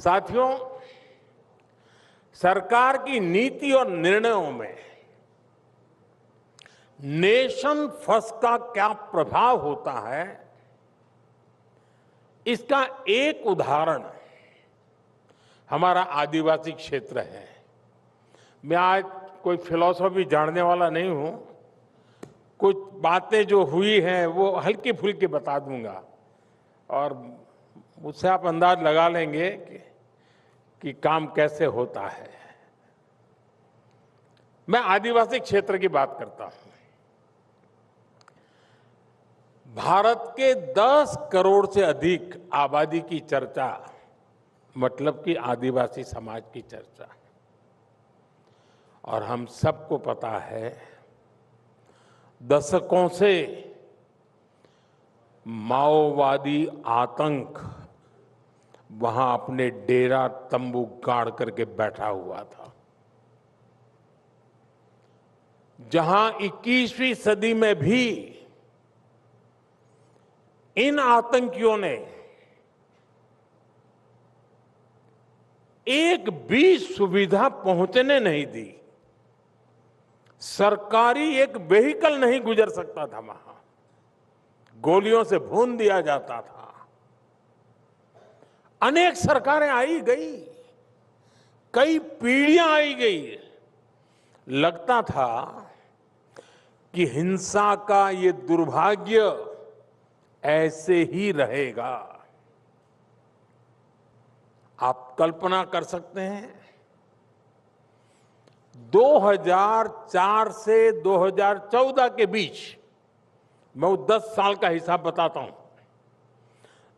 साथियों, सरकार की नीति और निर्णयों में नेशन फर्स्ट का क्या प्रभाव होता है, इसका एक उदाहरण हमारा आदिवासी क्षेत्र है। मैं आज कोई फिलॉसफी जानने वाला नहीं हूं, कुछ बातें जो हुई हैं वो हल्की फुल्की बता दूंगा और मुझसे आप अंदाज लगा लेंगे कि काम कैसे होता है। मैं आदिवासी क्षेत्र की बात करता हूं। भारत के 10 करोड़ से अधिक आबादी की चर्चा, मतलब कि आदिवासी समाज की चर्चा, और हम सबको पता है दशकों से माओवादी आतंक वहां अपने डेरा तंबू गाड़ करके बैठा हुआ था। जहां 21वीं सदी में भी इन आतंकियों ने एक भी सुविधा पहुंचने नहीं दी। सरकारी एक व्हीकल नहीं गुजर सकता था वहां, गोलियों से भून दिया जाता था। अनेक सरकारें आई गई, कई पीढ़ियां आई गई। लगता था कि हिंसा का ये दुर्भाग्य ऐसे ही रहेगा। आप कल्पना कर सकते हैं, 2004 से 2014 के बीच, मैं वो 10 साल का हिसाब बताता हूं।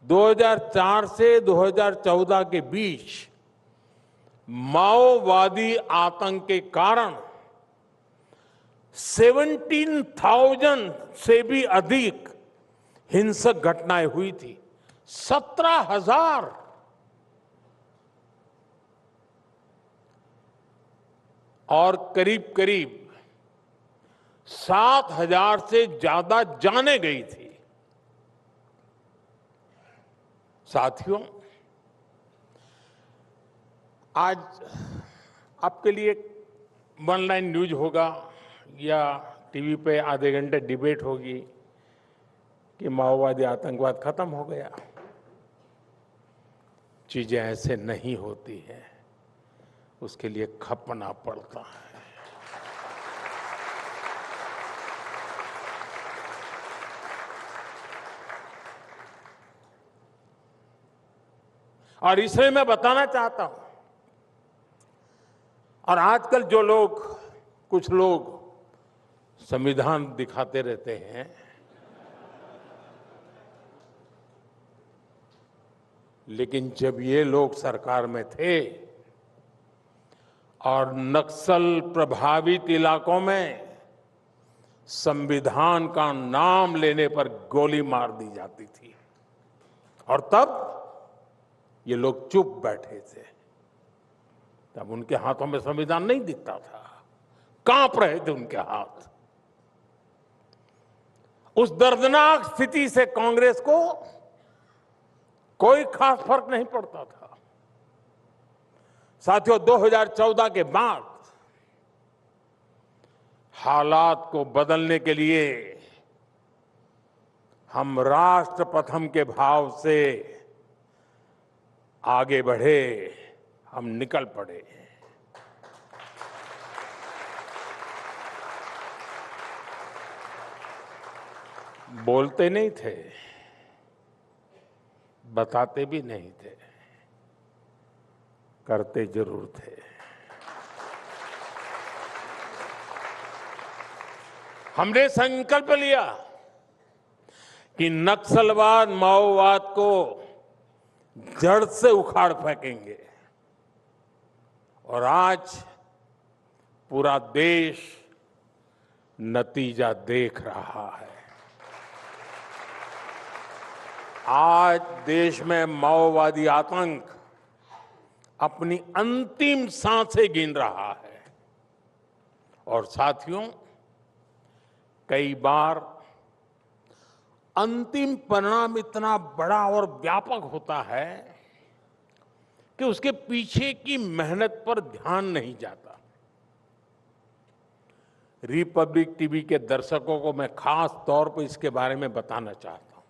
2004 से 2014 के बीच माओवादी आतंक के कारण 17,000 से भी अधिक हिंसक घटनाएं हुई थी। 17,000। और करीब करीब 7,000 से ज्यादा जानें गई थी। साथियों, आज आपके लिए ऑनलाइन न्यूज होगा या टीवी पे आधे घंटे डिबेट होगी कि माओवादी आतंकवाद खत्म हो गया। चीजें ऐसे नहीं होती हैं, उसके लिए खपना पड़ता है। और इसलिए मैं बताना चाहता हूं, और आजकल जो लोग, कुछ लोग संविधान दिखाते रहते हैं, लेकिन जब ये लोग सरकार में थे और नक्सल प्रभावित इलाकों में संविधान का नाम लेने पर गोली मार दी जाती थी, और तब ये लोग चुप बैठे थे। तब उनके हाथों में संविधान नहीं दिखता था, कांप रहे थे उनके हाथ। उस दर्दनाक स्थिति से कांग्रेस को कोई खास फर्क नहीं पड़ता था। साथियों, 2014 के बाद हालात को बदलने के लिए हम राष्ट्र प्रथम के भाव से आगे बढ़े, हम निकल पड़े। बोलते नहीं थे, बताते भी नहीं थे, करते जरूर थे। हमने संकल्प लिया कि नक्सलवाद, माओवाद को जड़ से उखाड़ फेंकेंगे, और आज पूरा देश नतीजा देख रहा है। आज देश में माओवादी आतंक अपनी अंतिम सांसें गिन रहा है। और साथियों, कई बार अंतिम परिणाम इतना बड़ा और व्यापक होता है कि उसके पीछे की मेहनत पर ध्यान नहीं जाता। रिपब्लिक टीवी के दर्शकों को मैं खास तौर पर इसके बारे में बताना चाहता हूं।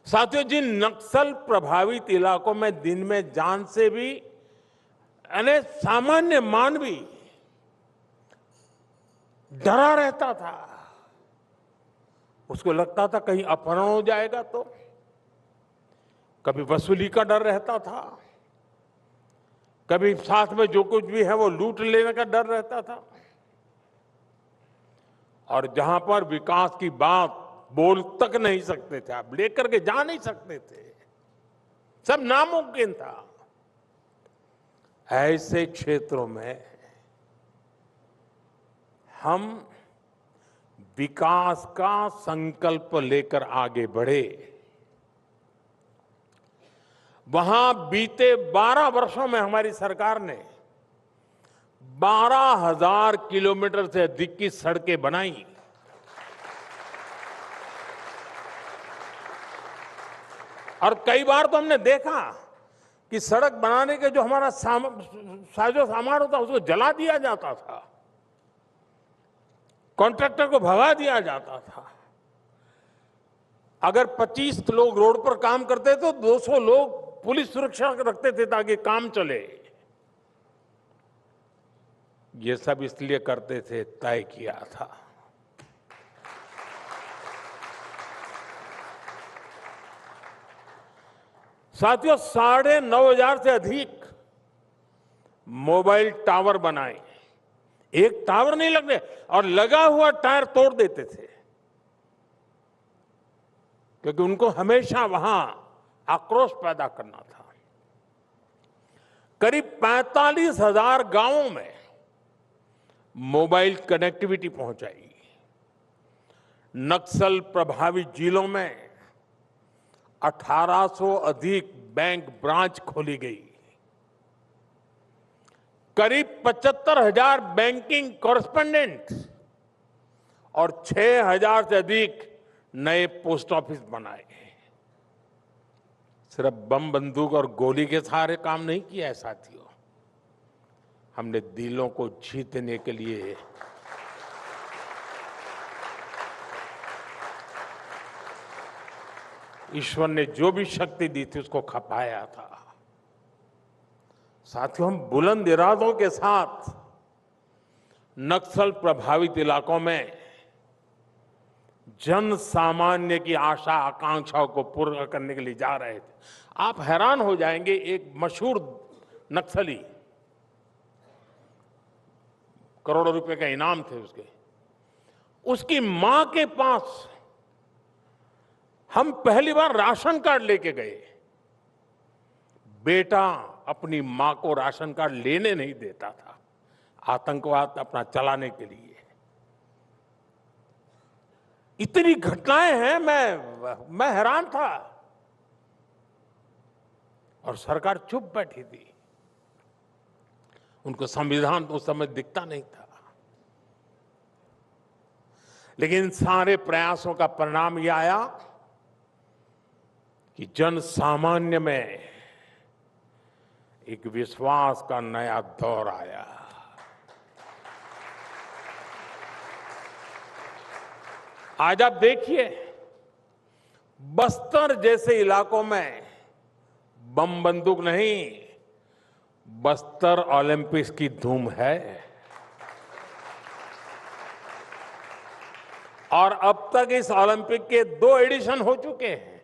साथियों, जिन नक्सल प्रभावित इलाकों में दिन में जान से भी यानी सामान्य मानवी डरा रहता था, उसको लगता था कहीं अपहरण हो जाएगा, तो कभी वसूली का डर रहता था, कभी साथ में जो कुछ भी है वो लूट लेने का डर रहता था, और जहां पर विकास की बात बोल तक नहीं सकते थे, आप लेकर के जा नहीं सकते थे, सब नामुमकिन था। ऐसे क्षेत्रों में हम विकास का संकल्प लेकर आगे बढ़े। वहां बीते 12 वर्षों में हमारी सरकार ने 12,000 किलोमीटर से अधिक की सड़कें बनाई। और कई बार तो हमने देखा कि सड़क बनाने के जो हमारा साजो सामान होता उसको जला दिया जाता था, कॉन्ट्रैक्टर को भगा दिया जाता था। अगर 25 लोग रोड पर काम करते तो 200 लोग पुलिस सुरक्षा रखते थे ताकि काम चले। ये सब इसलिए करते थे, तय किया था। साथियों, 9,500 से अधिक मोबाइल टावर बनाए। एक टावर नहीं लगने, और लगा हुआ टायर तोड़ देते थे, क्योंकि उनको हमेशा वहां आक्रोश पैदा करना था। करीब 45,000 गांवों में मोबाइल कनेक्टिविटी पहुंचाई। नक्सल प्रभावित जिलों में 1800 अधिक बैंक ब्रांच खोली गई। करीब 75,000 बैंकिंग कॉरेस्पोंडेंट और 6,000 से अधिक नए पोस्ट ऑफिस बनाए। सिर्फ बम बंदूक और गोली के सहारे काम नहीं किया है साथियों, हमने दिलों को जीतने के लिए ईश्वर ने जो भी शक्ति दी थी उसको खपाया था। साथियों, हम बुलंद इरादों के साथ नक्सल प्रभावित इलाकों में जन सामान्य की आशा आकांक्षाओं को पूरा करने के लिए जा रहे थे। आप हैरान हो जाएंगे, एक मशहूर नक्सली, करोड़ों रुपए का इनाम थे उसकी मां के पास हम पहली बार राशन कार्ड लेके गए। बेटा अपनी मां को राशन कार्ड लेने नहीं देता था, आतंकवाद अपना चलाने के लिए। इतनी घटनाएं हैं, मैं हैरान था, और सरकार चुप बैठी थी। उनको संविधान उस समय दिखता नहीं था, लेकिन सारे प्रयासों का परिणाम यह आया कि जन सामान्य में एक विश्वास का नया दौर आया। आज आप देखिए, बस्तर जैसे इलाकों में बम बंदूक नहीं, बस्तर ओलंपिक्स की धूम है। और अब तक इस ओलंपिक के 2 एडिशन हो चुके हैं।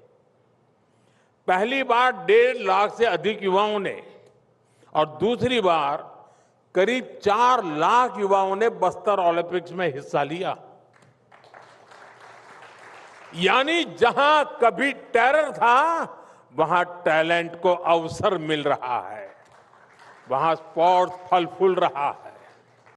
पहली बार 1.5 लाख से अधिक युवाओं ने, और दूसरी बार करीब 4 लाख युवाओं ने बस्तर ओलंपिक्स में हिस्सा लिया। यानी जहां कभी टेरर था, वहां टैलेंट को अवसर मिल रहा है, वहां स्पोर्ट्स फल फूल रहा है।